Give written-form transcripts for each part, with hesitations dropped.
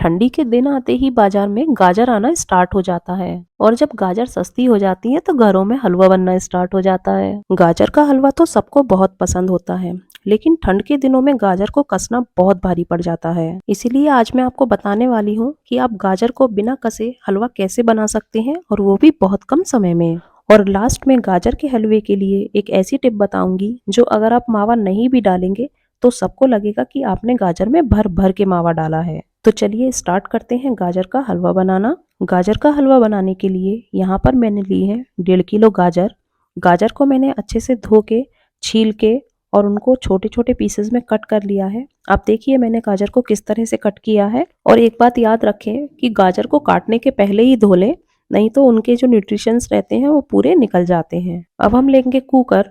ठंडी के दिन आते ही बाजार में गाजर आना स्टार्ट हो जाता है और जब गाजर सस्ती हो जाती है तो घरों में हलवा बनना स्टार्ट हो जाता है। गाजर का हलवा तो सबको बहुत पसंद होता है, लेकिन ठंड के दिनों में गाजर को कसना बहुत भारी पड़ जाता है। इसीलिए आज मैं आपको बताने वाली हूँ कि आप गाजर को बिना कसे हलवा कैसे बना सकते हैं, और वो भी बहुत कम समय में। और लास्ट में गाजर के हलवे के लिए एक ऐसी टिप बताऊंगी जो अगर आप मावा नहीं भी डालेंगे तो सबको लगेगा कि आपने गाजर में भर भर के मावा डाला है। तो चलिए स्टार्ट करते हैं गाजर का हलवा बनाना। गाजर का हलवा बनाने के लिए यहाँ पर मैंने ली है 1.5 किलो गाजर। गाजर को मैंने अच्छे से धो के, छील के और उनको छोटे छोटे पीसेस में कट कर लिया है। आप देखिए मैंने गाजर को किस तरह से कट किया है। और एक बात याद रखें कि गाजर को काटने के पहले ही धो लें, नहीं तो उनके जो न्यूट्रिशंस रहते हैं वो पूरे निकल जाते हैं। अब हम लेंगे कुकर।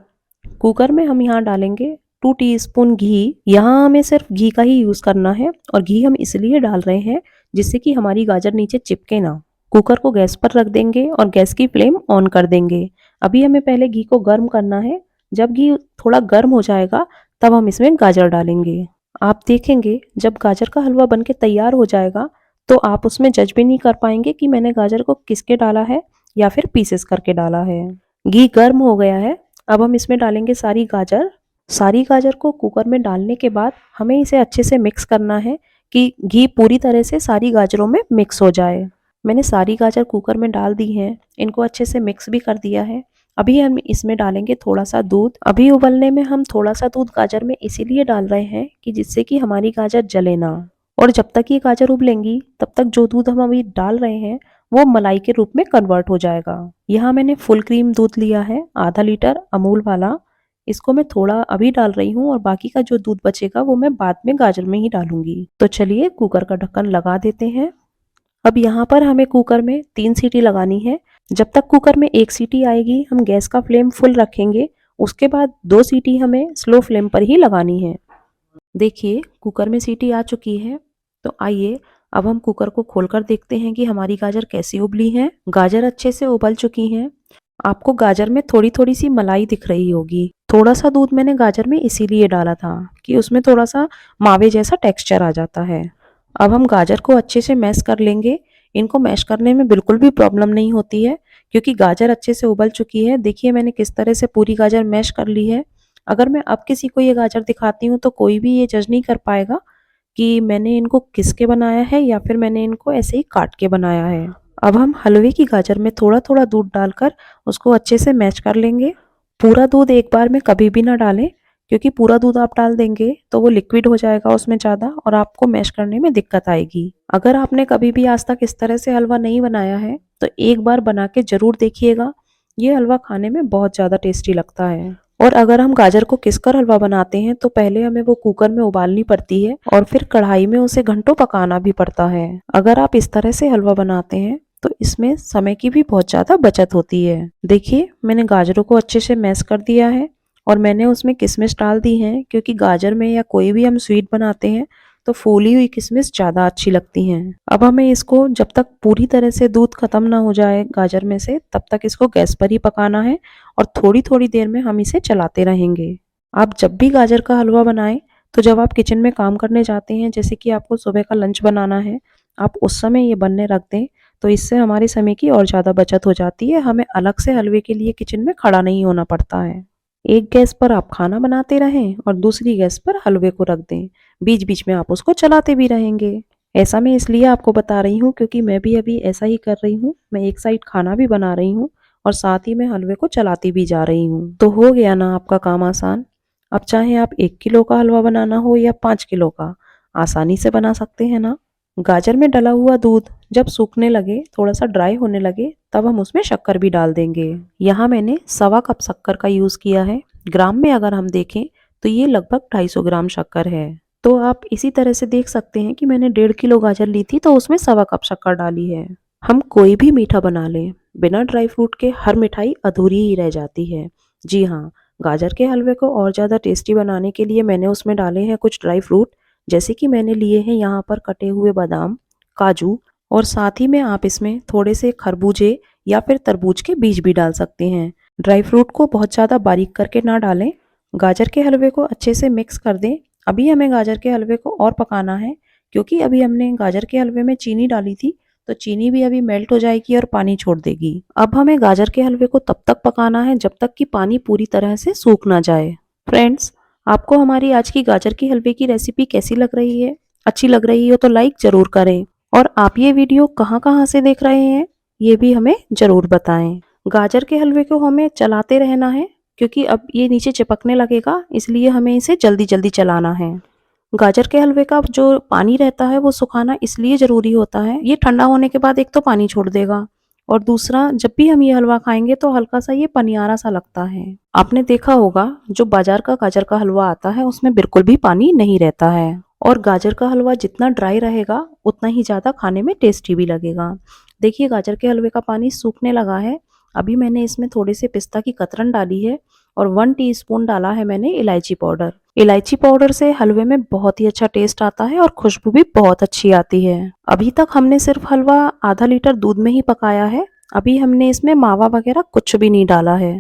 कुकर में हम यहाँ डालेंगे 2 टीस्पून घी। यहाँ हमें सिर्फ घी का ही यूज करना है, और घी हम इसलिए डाल रहे हैं जिससे कि हमारी गाजर नीचे चिपके ना। कुकर को गैस पर रख देंगे और गैस की फ्लेम ऑन कर देंगे। अभी हमें पहले घी को गर्म करना है। जब घी थोड़ा गर्म हो जाएगा तब हम इसमें गाजर डालेंगे। आप देखेंगे जब गाजर का हलवा बनके तैयार हो जाएगा तो आप उसमें जज भी नहीं कर पाएंगे कि मैंने गाजर को किसके डाला है या फिर पीसेस करके डाला है। घी गर्म हो गया है। अब हम इसमें डालेंगे सारी गाजर। सारी गाजर को कुकर में डालने के बाद हमें इसे अच्छे से मिक्स करना है कि घी पूरी तरह से सारी गाजरों में मिक्स हो जाए। मैंने सारी गाजर कुकर में डाल दी हैं, इनको अच्छे से मिक्स भी कर दिया है। अभी हम इसमें डालेंगे थोड़ा सा दूध। अभी उबलने में हम थोड़ा सा दूध गाजर में इसीलिए डाल रहे हैं कि जिससे कि हमारी गाजर जले ना। और जब तक ये गाजर उबलेंगी तब तक जो दूध हम अभी डाल रहे हैं वो मलाई के रूप में कन्वर्ट हो जाएगा। यहाँ मैंने फुल क्रीम दूध लिया है, आधा लीटर अमूल वाला। इसको मैं थोड़ा अभी डाल रही हूँ और बाकी का जो दूध बचेगा वो मैं बाद में गाजर में ही डालूंगी। तो चलिए कुकर का ढक्कन लगा देते हैं। अब यहाँ पर हमें कुकर में 3 सीटी लगानी है। जब तक कुकर में 1 सीटी आएगी हम गैस का फ्लेम फुल रखेंगे। उसके बाद 2 सीटी हमें स्लो फ्लेम पर ही लगानी है। देखिए कुकर में सीटी आ चुकी है। तो आइए अब हम कुकर को खोलकर देखते हैं कि हमारी गाजर कैसी उबली है। गाजर अच्छे से उबल चुकी हैं। आपको गाजर में थोड़ी थोड़ी सी मलाई दिख रही होगी। थोड़ा सा दूध मैंने गाजर में इसीलिए डाला था कि उसमें थोड़ा सा मावे जैसा टेक्सचर आ जाता है। अब हम गाजर को अच्छे से मैश कर लेंगे। इनको मैश करने में बिल्कुल भी प्रॉब्लम नहीं होती है क्योंकि गाजर अच्छे से उबल चुकी है। देखिए मैंने किस तरह से पूरी गाजर मैश कर ली है। अगर मैं अब किसी को ये गाजर दिखाती हूँ तो कोई भी ये जज नहीं कर पाएगा कि मैंने इनको किस के बनाया है या फिर मैंने इनको ऐसे ही काट के बनाया है। अब हम हलवे की गाजर में थोड़ा थोड़ा दूध डालकर उसको अच्छे से मैश कर लेंगे। पूरा दूध एक बार में कभी भी ना डालें, क्योंकि पूरा दूध आप डाल देंगे तो वो लिक्विड हो जाएगा उसमें ज़्यादा और आपको मैश करने में दिक्कत आएगी। अगर आपने कभी भी आज तक इस तरह से हलवा नहीं बनाया है तो एक बार बना के ज़रूर देखिएगा। ये हलवा खाने में बहुत ज़्यादा टेस्टी लगता है। और अगर हम गाजर को किसकर हलवा बनाते हैं तो पहले हमें वो कुकर में उबालनी पड़ती है और फिर कढ़ाई में उसे घंटों पकाना भी पड़ता है। अगर आप इस तरह से हलवा बनाते हैं तो इसमें समय की भी बहुत ज़्यादा बचत होती है। देखिए मैंने गाजरों को अच्छे से मैश कर दिया है और मैंने उसमें किशमिश डाल दी है, क्योंकि गाजर में या कोई भी हम स्वीट बनाते हैं तो फूली हुई किशमिश ज़्यादा अच्छी लगती हैं। अब हमें इसको जब तक पूरी तरह से दूध खत्म ना हो जाए गाजर में से तब तक इसको गैस पर ही पकाना है और थोड़ी थोड़ी देर में हम इसे चलाते रहेंगे। आप जब भी गाजर का हलवा बनाएं तो जब आप किचन में काम करने जाते हैं, जैसे कि आपको सुबह का लंच बनाना है, आप उस समय ये बनने रख दें तो इससे हमारे समय की और ज़्यादा बचत हो जाती है। हमें अलग से हलवे के लिए किचन में खड़ा नहीं होना पड़ता है। एक गैस पर आप खाना बनाते रहें और दूसरी गैस पर हलवे को रख दें। बीच बीच में आप उसको चलाते भी रहेंगे। ऐसा मैं इसलिए आपको बता रही हूँ क्योंकि मैं भी अभी ऐसा ही कर रही हूँ। मैं एक साइड खाना भी बना रही हूँ और साथ ही मैं हलवे को चलाती भी जा रही हूँ। तो हो गया ना आपका काम आसान। अब चाहे आप 1 किलो का हलवा बनाना हो या 5 किलो का, आसानी से बना सकते हैं ना। गाजर में डला हुआ दूध जब सूखने लगे, थोड़ा सा ड्राई होने लगे, तब हम उसमें शक्कर भी डाल देंगे। यहाँ मैंने 1.25 कप शक्कर का यूज़ किया है। ग्राम में अगर हम देखें तो ये लगभग 250 ग्राम शक्कर है। तो आप इसी तरह से देख सकते हैं कि मैंने 1.5 किलो गाजर ली थी तो उसमें 1.25 कप शक्कर डाली है। हम कोई भी मीठा बना लें, बिना ड्राई फ्रूट के हर मिठाई अधूरी ही रह जाती है। जी हाँ, गाजर के हलवे को और ज़्यादा टेस्टी बनाने के लिए मैंने उसमें डाले हैं कुछ ड्राई फ्रूट, जैसे कि मैंने लिए हैं यहाँ पर कटे हुए बादाम, काजू, और साथ ही में आप इसमें थोड़े से खरबूजे या फिर तरबूज के बीज भी डाल सकते हैं। ड्राई फ्रूट को बहुत ज़्यादा बारीक करके ना डालें। गाजर के हलवे को अच्छे से मिक्स कर दें। अभी हमें गाजर के हलवे को और पकाना है क्योंकि अभी हमने गाजर के हलवे में चीनी डाली थी, तो चीनी भी अभी मेल्ट हो जाएगी और पानी छोड़ देगी। अब हमें गाजर के हलवे को तब तक पकाना है जब तक कि पानी पूरी तरह से सूख ना जाए। फ्रेंड्स, आपको हमारी आज की गाजर के हलवे की रेसिपी कैसी लग रही है? अच्छी लग रही हो तो लाइक जरूर करें और आप ये वीडियो कहाँ-कहाँ से देख रहे हैं, ये भी हमें जरूर बताएं। गाजर के हलवे को हमें चलाते रहना है क्योंकि अब ये नीचे चिपकने लगेगा, इसलिए हमें इसे जल्दी-जल्दी चलाना है। गाजर के हलवे का जो पानी रहता है वो सुखाना इसलिए ज़रूरी होता है, ये ठंडा होने के बाद एक तो पानी छोड़ देगा और दूसरा जब भी हम ये हलवा खाएंगे तो हल्का सा ये पनियारा सा लगता है। आपने देखा होगा जो बाजार का गाजर का हलवा आता है उसमें बिल्कुल भी पानी नहीं रहता है और गाजर का हलवा जितना ड्राई रहेगा उतना ही ज़्यादा खाने में टेस्टी भी लगेगा। देखिए गाजर के हलवे का पानी सूखने लगा है। अभी मैंने इसमें थोड़े से पिस्ता की कतरन डाली है और 1 टीस्पून डाला है मैंने इलायची पाउडर। इलायची पाउडर से हलवे में बहुत ही अच्छा टेस्ट आता है और खुशबू भी बहुत अच्छी आती है। अभी तक हमने सिर्फ हलवा आधा लीटर दूध में ही पकाया है। अभी हमने इसमें मावा वगैरह कुछ भी नहीं डाला है।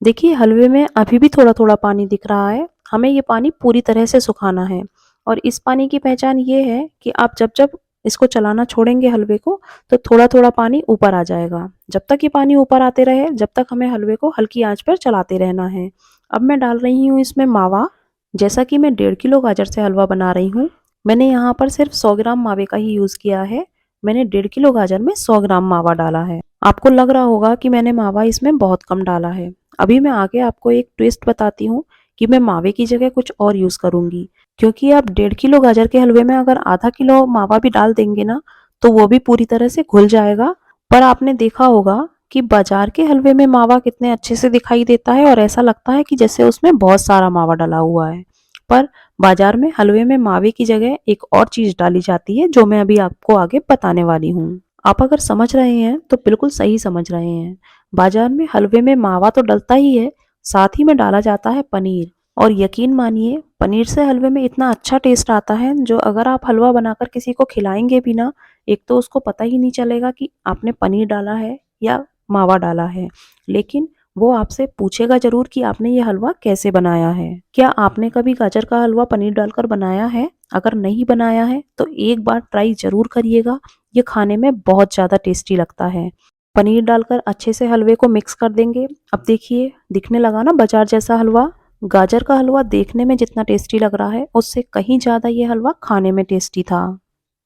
देखिए हलवे में अभी भी थोड़ा थोड़ा पानी दिख रहा है। हमें ये पानी पूरी तरह से सुखाना है और इस पानी की पहचान ये है कि आप जब जब इसको चलाना छोड़ेंगे हलवे को तो थोड़ा थोड़ा पानी ऊपर आ जाएगा। जब तक ये पानी ऊपर आते रहे जब तक हमें हलवे को हल्की आंच पर चलाते रहना है। अब मैं डाल रही हूँ इसमें मावा। जैसा कि मैं 1.5 किलो गाजर से हलवा बना रही हूँ, मैंने यहाँ पर सिर्फ 100 ग्राम मावे का ही यूज़ किया है। मैंने 1.5 किलो गाजर में 100 ग्राम मावा डाला है। आपको लग रहा होगा कि मैंने मावा इसमें बहुत कम डाला है। अभी मैं आगे आपको एक ट्विस्ट बताती हूँ कि मैं मावे की जगह कुछ और यूज़ करूँगी, क्योंकि आप 1.5 किलो गाजर के हलवे में अगर आधा किलो मावा भी डाल देंगे ना, तो वो भी पूरी तरह से घुल जाएगा। पर आपने देखा होगा कि बाजार के हलवे में मावा कितने अच्छे से दिखाई देता है और ऐसा लगता है कि जैसे उसमें बहुत सारा मावा डला हुआ है। पर बाजार में हलवे में मावे की जगह एक और चीज़ डाली जाती है जो मैं अभी आपको आगे बताने वाली हूँ। आप अगर समझ रहे हैं तो बिल्कुल सही समझ रहे हैं। बाजार में हलवे में मावा तो डलता ही है, साथ ही में डाला जाता है पनीर। और यकीन मानिए पनीर से हलवे में इतना अच्छा टेस्ट आता है जो अगर आप हलवा बनाकर किसी को खिलाएंगे भी ना, एक तो उसको पता ही नहीं चलेगा कि आपने पनीर डाला है या मावा डाला है, लेकिन वो आपसे पूछेगा जरूर कि आपने ये हलवा कैसे बनाया है। क्या आपने कभी गाजर का हलवा पनीर डालकर बनाया है? अगर नहीं बनाया है तो एक बार ट्राई जरूर करिएगा। ये खाने में बहुत ज़्यादा टेस्टी लगता है। पनीर डालकर अच्छे से हलवे को मिक्स कर देंगे। अब देखिए दिखने लगा ना बाजार जैसा हलवा। गाजर का हलवा देखने में जितना टेस्टी लग रहा है उससे कहीं ज़्यादा ये हलवा खाने में टेस्टी था।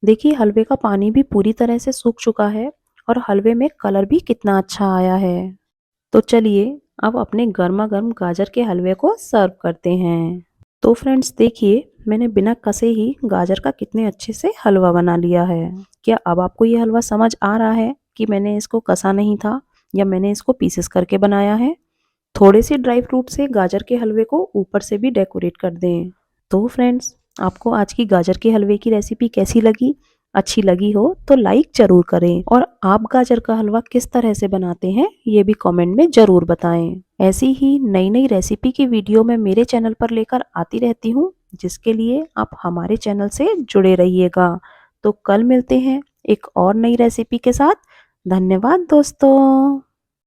देखिए हलवे का पानी भी पूरी तरह से सूख चुका है और हलवे में कलर भी कितना अच्छा आया है। तो चलिए अब अपने गर्मा गर्म गाजर के हलवे को सर्व करते हैं। तो फ्रेंड्स देखिए मैंने बिना कसे ही गाजर का कितने अच्छे से हलवा बना लिया है। क्या अब आपको ये हलवा समझ आ रहा है कि मैंने इसको कसा नहीं था या मैंने इसको पीसेस करके बनाया है? थोड़े से ड्राई फ्रूट से गाजर के हलवे को ऊपर से भी डेकोरेट कर दें। तो फ्रेंड्स आपको आज की गाजर के हलवे की रेसिपी कैसी लगी? अच्छी लगी हो तो लाइक जरूर करें और आप गाजर का हलवा किस तरह से बनाते हैं ये भी कमेंट में जरूर बताएं। ऐसी ही नई नई रेसिपी की वीडियो मैं मेरे चैनल पर लेकर आती रहती हूँ, जिसके लिए आप हमारे चैनल से जुड़े रहिएगा। तो कल मिलते हैं एक और नई रेसिपी के साथ। धन्यवाद दोस्तों।